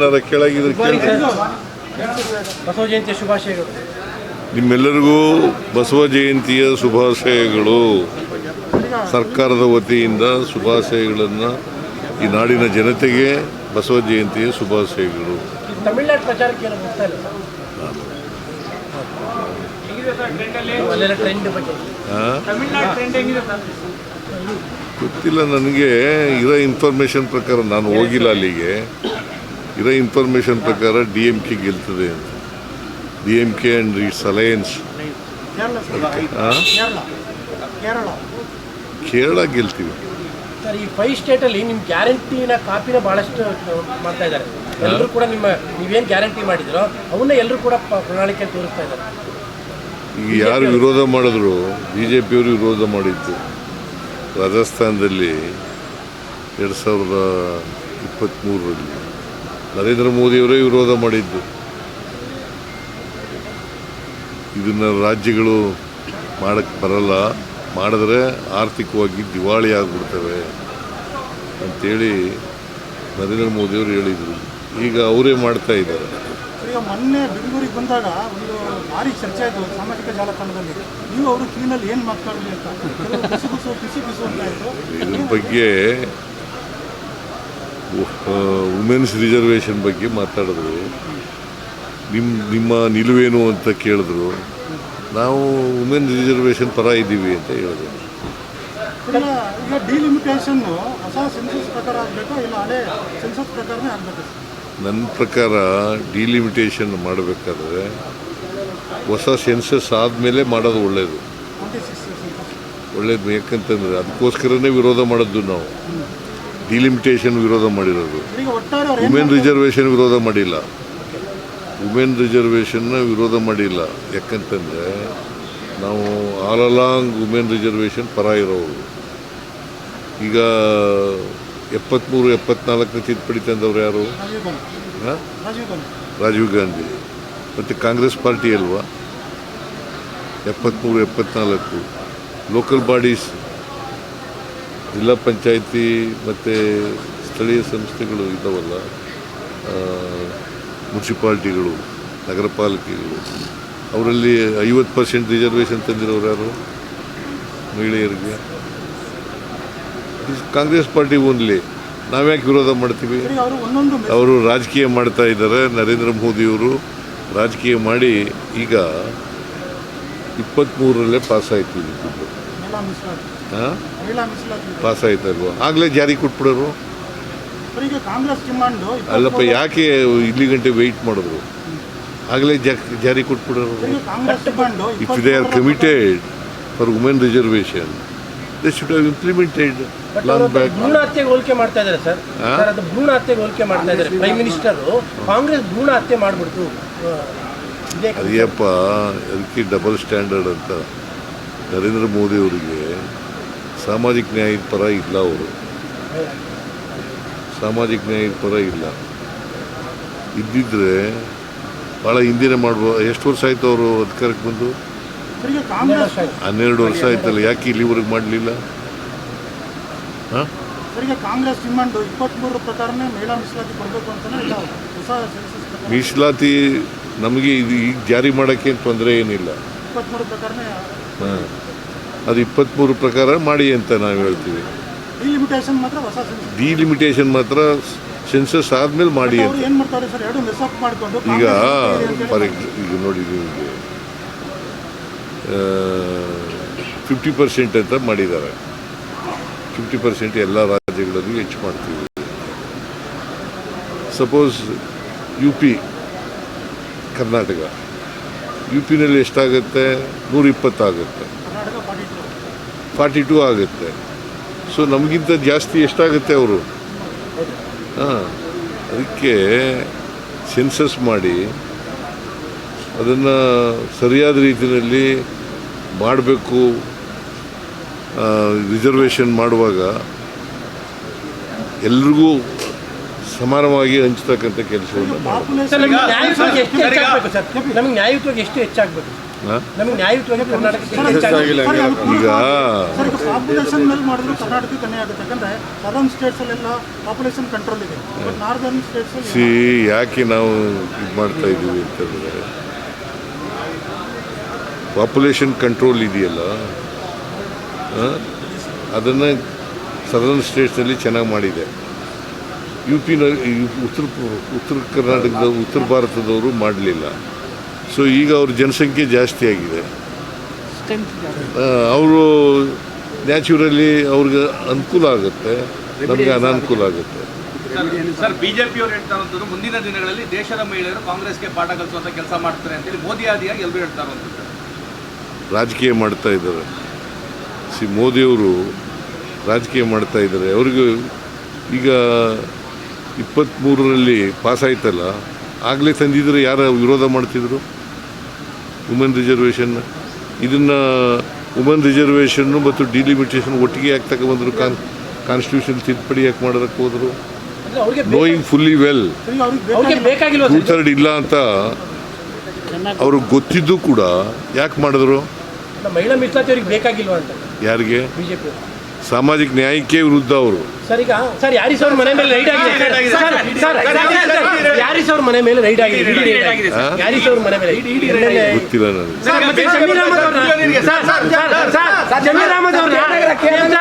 ಕೆಳಗಿದ್ರೆ ಬಸವ ಜಯಂತಿ ಶುಭಾಶಯಗಳು. ನಿಮ್ಮೆಲ್ಲರಿಗೂ ಬಸವ ಜಯಂತಿಯ ಶುಭಾಶಯಗಳು. ಸರ್ಕಾರದ ವತಿಯಿಂದ ಶುಭಾಶಯಗಳನ್ನು ಈ ನಾಡಿನ ಜನತೆಗೆ ಬಸವ ಜಯಂತಿಯ ಶುಭಾಶಯಗಳು. ತಮಿಳುನಾಡು ಪ್ರಚಾರಕ್ಕೆ ಏನು ಹೋಗ್ತಾ ಇಲ್ಲ ಗೊತ್ತಿಲ್ಲ ನನಗೆ. ಇರೋ ಇನ್ಫಾರ್ಮೇಷನ್ ಪ್ರಕಾರ, ನಾನು ಹೋಗಿಲ್ಲ ಅಲ್ಲಿಗೆ, ಇರೋ ಇನ್ಫಾರ್ಮೇಷನ್ ಪ್ರಕಾರ DMK ಗೆಲ್ತದೆ ಅಂತ. DMK and its alliance. Kerala ಗೆಲ್ತೀವಿ ಸರ್. ಈ 5 ಸ್ಟೇಟಲ್ಲಿ ನಿಮ್ಮ ಗ್ಯಾರಂಟಿನ ಕಾಪಿನ ಭಾಳಷ್ಟು ಮಾಡ್ತಾ ಇದ್ದಾರೆ. ಎಲ್ಲರೂ ಕೂಡ ನೀವೇನು ಗ್ಯಾರಂಟಿ ಮಾಡಿದ್ರೋ ಅವನ್ನ ಎಲ್ಲರೂ ಕೂಡ ಪ್ರಣಾಳಿಕೆ ತೋರಿಸ್ತಾ ಇದ್ದಾರೆ. ಈಗ ಯಾರು ವಿರೋಧ ಮಾಡಿದ್ರು, BJPಯವರು ವಿರೋಧ ಮಾಡಿದ್ದು. ರಾಜಸ್ಥಾನದಲ್ಲಿ 2023ರಲ್ಲಿ ನರೇಂದ್ರ ಮೋದಿಯವರೇ ವಿರೋಧ ಮಾಡಿದ್ದು. ಇದನ್ನು ರಾಜ್ಯಗಳು ಮಾಡೋಕ್ಕೆ ಬರಲ್ಲ, ಮಾಡಿದ್ರೆ ಆರ್ಥಿಕವಾಗಿ ದಿವಾಳಿ ಆಗಿಬಿಡ್ತವೆ ಅಂಥೇಳಿ ನರೇಂದ್ರ ಮೋದಿಯವರು ಹೇಳಿದರು. ಈಗ ಅವರೇ ಮಾಡ್ತಾ ಇದ್ದಾರೆ. ಈಗ ಮೊನ್ನೆ ಬೆಂಗಳೂರಿಗೆ ಬಂದಾಗ ಒಂದು ಭಾರಿ ಚರ್ಚೆ ಆಯಿತು ಸಾಮಾಜಿಕ ಜಾಲತಾಣದಲ್ಲಿ. ನೀವು ಅವರು ಕ್ಲೀನಲ್ಲಿ ಏನು ಮಾತಾಡಲಿ ಅಂತ ಪಿಸಿ ಅಂತ ಇತ್ತು. ಇದ್ರ ಬಗ್ಗೆ ವುಮೆನ್ಸ್ ರಿಸರ್ವೇಷನ್ ಬಗ್ಗೆ ಮಾತಾಡಿದ್ರು. ನಿಮ್ಮ ನಿಲುವೇನು ಅಂತ ಕೇಳಿದ್ರು. ನಾವು ವುಮೆನ್ ರಿಸರ್ವೇಷನ್ ಪರ ಇದ್ದೀವಿ ಅಂತ ಹೇಳಿದ್ರು. ಈಗ ಡಿಲಿಮಿಟೇಷನ್ ಹೊಸ ಸೆನ್ಸಸ್ ಪ್ರಕಾರ ಆಗಬೇಕಾ ಇಲ್ಲ ಹಳೆ ಸೆನ್ಸಸ್ ಪ್ರಕಾರನೇ ಆಗಬೇಕು? ನನ್ನ ಪ್ರಕಾರ ಡಿಲಿಮಿಟೇಷನ್ ಮಾಡಬೇಕಾದ್ರೆ ಹೊಸ ಸೆನ್ಸಸ್ ಆದಮೇಲೆ ಮಾಡೋದು ಒಳ್ಳೆಯದು. ಯಾಕಂತಂದರೆ ಅದಕ್ಕೋಸ್ಕರನೇ ವಿರೋಧ ಮಾಡಿದ್ದು ನಾವು. ಡಿಲಿಮಿಟೇಷನ್ ವಿರೋಧ ಮಾಡಿರೋದು, ವುಮೆನ್ ರಿಸರ್ವೇಷನ್ ವಿರೋಧ ಮಾಡಿಲ್ಲ. ವುಮೆನ್ ರಿಸರ್ವೇಷನ್ನ ವಿರೋಧ ಮಾಡಿಲ್ಲ. ಯಾಕಂತಂದರೆ ನಾವು ಆಲ್ ಅಲಾಂಗ್ ವುಮೆನ್ ರಿಸರ್ವೇಷನ್ ಪರ ಇರೋರು. ಈಗ 73-74 ತಿದ್ದುಪಡಿ ತಂದವರು ಯಾರು? ರಾಜೀವ್ ಗಾಂಧಿ. ಮತ್ತು ಕಾಂಗ್ರೆಸ್ ಪಾರ್ಟಿ ಅಲ್ವಾ 73-74. ಲೋಕಲ್ ಬಾಡೀಸ್, ಜಿಲ್ಲಾ ಪಂಚಾಯಿತಿ ಮತ್ತು ಸ್ಥಳೀಯ ಸಂಸ್ಥೆಗಳು ಇದ್ದಾವಲ್ಲ, ಮುನ್ಸಿಪಾಲ್ಟಿಗಳು, ನಗರ ಪಾಲಿಕೆಗಳು, ಅವರಲ್ಲಿ 50% ರಿಸರ್ವೇಷನ್ ತಂದಿರೋರು ಯಾರು? ಮಹಿಳೆಯರಿಗೆ. Congress party only. ನಾವ್ಯಾಕೆ ವಿರೋಧ ಮಾಡ್ತೀವಿ? ಅವರು ರಾಜಕೀಯ ಮಾಡ್ತಾ ಇದ್ದಾರೆ. ನರೇಂದ್ರ ಮೋದಿಯವರು ರಾಜಕೀಯ ಮಾಡಿ ಈಗ 23ರಲ್ಲೇ ಪಾಸ್ ಆಯ್ತು. ಪಾಸ್ ಆಯ್ತಲ್ವ? ಆಗಲೇ ಜಾರಿ ಕೊಟ್ಬಿಡೋರು. ಅಲ್ಲಪ್ಪ, ಯಾಕೆ ಇಲ್ಲಿ ಗಂಟೆ ವೆಯ್ಟ್ ಮಾಡಿದ್ರು? ಆಗಲೇ ಜಾರಿ ಕೊಟ್ಬಿಡೋರು. If they are committed for women reservation, they should have implemented long back. ಭ್ರೂಣ ಹತ್ಯೆಗೆ ಹೋಲಿಕೆ ಮಾಡ್ತಾ ಇದ್ದಾರೆ ಸರ್. ಅದು ಭ್ರೂಣ ಹತ್ಯೆಗೆ ಹೋಲಿಕೆ ಮಾಡ್ತಾ ಇದ್ದಾರೆ. ಪ್ರೈಮ್ ಮಿನಿಸ್ಟರ್ ಕಾಂಗ್ರೆಸ್ ಭ್ರೂಣ ಹತ್ಯೆ ಮಾಡಿಬಿಡ್ತು. ಅದೇಪ್ಪ, ಅದಕ್ಕೆ ಡಬಲ್ ಸ್ಟ್ಯಾಂಡರ್ಡ್ ಅಂತ. ನರೇಂದ್ರ ಮೋದಿ ಅವರಿಗೆ ಸಾಮಾಜಿಕ ನ್ಯಾಯದ ಪರ ಇಲ್ಲ. ಅವರು ಸಾಮಾಜಿಕ ನ್ಯಾಯದ ಪರ ಇಲ್ಲ. ಇದ್ದಿದ್ರೆ ಭಾಳ ಹಿಂದಿನ ಮಾಡ್ಬೋದು. ಎಷ್ಟು ವರ್ಷ ಆಯಿತು ಅವರು ಅಧಿಕಾರಕ್ಕೆ ಬಂದು? 12 ವರ್ಷ ಆಯ್ತಲ್ಲ. ಯಾಕೆ ಇಲ್ಲಿವರೆಗೆ ಮಾಡಲಿಲ್ಲ? ಕಾಂಗ್ರೆಸ್ ಡಿಮಾಂಡ್ 23 ಪ್ರಕಾರನೇ ಮಹಿಳಾ ಮೀಸಲಾತಿ ಕೊಡಬೇಕು ಅಂತಾನೆ ಇಲ್ಲ. ಮೀಸಲಾತಿ ನಮಗೆ ಇದು ಈಗ ಜಾರಿ ಮಾಡೋಕ್ಕೆ ತೊಂದರೆ ಏನಿಲ್ಲ. 23 ಪ್ರಕಾರನೇ. ಅದು 23 ಪ್ರಕಾರ ಮಾಡಿ ಅಂತ ನಾವು ಹೇಳ್ತೀವಿ. ಡಿಲಿಮಿಟೇಷನ್ ಮಾತ್ರ ಸೆನ್ಸಸ್ ಆದಮೇಲೆ ಮಾಡಿ ಅಂತ. ಈಗ ಈಗ ನೋಡಿ, ನಿಮಗೆ 50% ಅಂತ ಮಾಡಿದ್ದಾರೆ. 50% ಎಲ್ಲ ರಾಜ್ಯಗಳಲ್ಲೂ ಹೆಚ್ಚು ಮಾಡ್ತೀವಿ. ಸಪೋಸ್ UP, ಕರ್ನಾಟಕ, UPನಲ್ಲಿ ಎಷ್ಟಾಗುತ್ತೆ? 120 ಆಗುತ್ತೆ, 42 ಆಗುತ್ತೆ. ಸೊ ನಮಗಿಂತ ಜಾಸ್ತಿ ಎಷ್ಟಾಗುತ್ತೆ ಅವರು? ಅದಕ್ಕೆ ಸೆನ್ಸಸ್ ಮಾಡಿ ಅದನ್ನು ಸರಿಯಾದ ರೀತಿಯಲ್ಲಿ ಮಾಡಬೇಕು. ರಿಸರ್ವೇಷನ್ ಮಾಡುವಾಗ ಎಲ್ರಿಗೂ ಸಮಾನವಾಗಿ ಹಂಚ್ತಕ್ಕಂಥ ಕೆಲಸವನ್ನು ನಮಗೆ ನ್ಯಾಯಯುತವಾಗಿ ಎಷ್ಟು ಹೆಚ್ಚಾಗಬೇಕು? ನಮಗೆ ನ್ಯಾಯಯುತವಾಗಿ ಕರ್ನಾಟಕಕ್ಕೆ ಈಗ ಸರ್ ಈಗ ಪಾಪ್ಯುಲೇಷನ್ ಮೇಲೆ ಮಾಡಿದ್ರು ಕರ್ನಾಟಕಕ್ಕೆ ಕನ್ನೆ ಆಗುತ್ತೆ. ಯಾಕಂದ್ರೆ ಸದರ್ನ್ ಸ್ಟೇಟ್ಸ್ ಅಲ್ಲೆಲ್ಲ ಪಾಪ್ಯುಲೇಷನ್ ಕಂಟ್ರೋಲ್ ಇದೆ, ಬಟ್ ನಾರ್ದರ್ನ್ ಸ್ಟೇಟ್ಸ್ ಯಾಕೆ ನಾವು ಇದು ಮಾಡ್ತಾ ಇದ್ದೀವಿ ಅಂತಂದರೆ ಪಾಪ್ಯುಲೇಷನ್ ಕಂಟ್ರೋಲ್ ಇದೆಯಲ್ಲ ಅದನ್ನು ಸದರ್ನ್ ಸ್ಟೇಟ್ಸ್ನಲ್ಲಿ ಚೆನ್ನಾಗಿ ಮಾಡಿದೆ. ಉತ್ತರ ಕರ್ನಾಟಕದ ಉತ್ತರ ಭಾರತದವರು ಮಾಡಲಿಲ್ಲ. ಸೊ ಈಗ ಅವ್ರ ಜನಸಂಖ್ಯೆ ಜಾಸ್ತಿ ಆಗಿದೆ, ಅವರು ನ್ಯಾಚುರಲಿ ಅವ್ರಿಗೆ ಅನುಕೂಲ ಆಗುತ್ತೆ, ನಮಗೆ ಅನಾನುಕೂಲ ಆಗುತ್ತೆ. ಸರ್ ಬಿಜೆಪಿ ಅವರು ಹೇಳ್ತಾ ಇರೋದು ಮುಂದಿನ ದಿನಗಳಲ್ಲಿ ದೇಶದ ಮಹಿಳೆಯರು ಕಾಂಗ್ರೆಸ್ಗೆ ಪಾಠ ಕಲಿಸುವಂತ ಕೆಲಸ ಮಾಡ್ತಾರೆ ಅಂತೇಳಿ ಮೋದಿ ಆದಿಯಾಗಿ ಎಲ್ಲರೂ ಹೇಳ್ತಾ ಇರೋದು. ರಾಜಕೀಯ ಮಾಡ್ತಾ ಇದ್ದಾರೆ. ಮೋದಿಯವರು ರಾಜಕೀಯ ಮಾಡ್ತಾ ಇದ್ದಾರೆ. ಅವ್ರಿಗೆ ಈಗ 23ರಲ್ಲಿ ಪಾಸ್ ಆಯ್ತಲ್ಲ, ಆಗಲೇ ತಂದಿದ್ರೆ ಯಾರು ವಿರೋಧ ಮಾಡ್ತಿದ್ರು ವುಮೆನ್ ರಿಸರ್ವೇಷನ್ನ? ಇದನ್ನು ವುಮೆನ್ ರಿಸರ್ವೇಷನ್ನು ಮತ್ತು ಡಿಲಿಮಿಟೇಷನ್ ಒಟ್ಟಿಗೆ ಯಾಕೆ ತಗೊಬಂದರು? ಕಾನ್ಸ್ಟಿಟ್ಯೂಷನ್ ತಿದ್ದುಪಡಿ ಯಾಕೆ ಮಾಡೋದಕ್ಕೆ ಹೋದರು? ನೋಯಿಂಗ್ ಫುಲ್ಲಿ ವೆಲ್ ಅವ್ರಿಗೆ ಬೇಕಾಗಿಲ್ವ 2/3 ಇಲ್ಲ ಅಂತ ಅವ್ರಿಗೆ ಗೊತ್ತಿದ್ದು ಕೂಡ ಯಾಕೆ ಮಾಡಿದ್ರು? ಮಹಿಳಾ ಮೀಸಲಾತಿ ಅವ್ರಿಗೆ ಬೇಕಾಗಿಲ್ವ ಅಂತ. ಯಾರಿಗೆ? ಬಿಜೆಪಿ ಸಾಮಾಜಿಕ ನ್ಯಾಯಕ್ಕೆ ವಿರುದ್ಧ ಅವರು. ಸರ್ ಈಗ ಸರ್ ಯಾರೀಸ್ ಅವ್ರ ಮನೆ ಮೇಲೆ ರೈಡ್ ಆಗಿದೆ. ಯಾರೀಸ್ ಅವ್ರ ಮನೆ ಮೇಲೆ ರೈಡ್ ಆಗಿದೆ. ಯಾರೀಸ್ ಅವ್ರ ಮನೆ ಮೇಲೆ ಗೊತ್ತಿಲ್ಲ ನನಗೆ. ಜಮೀರ್ ಅಹಮದ್ ಅವ್ರನ್ನ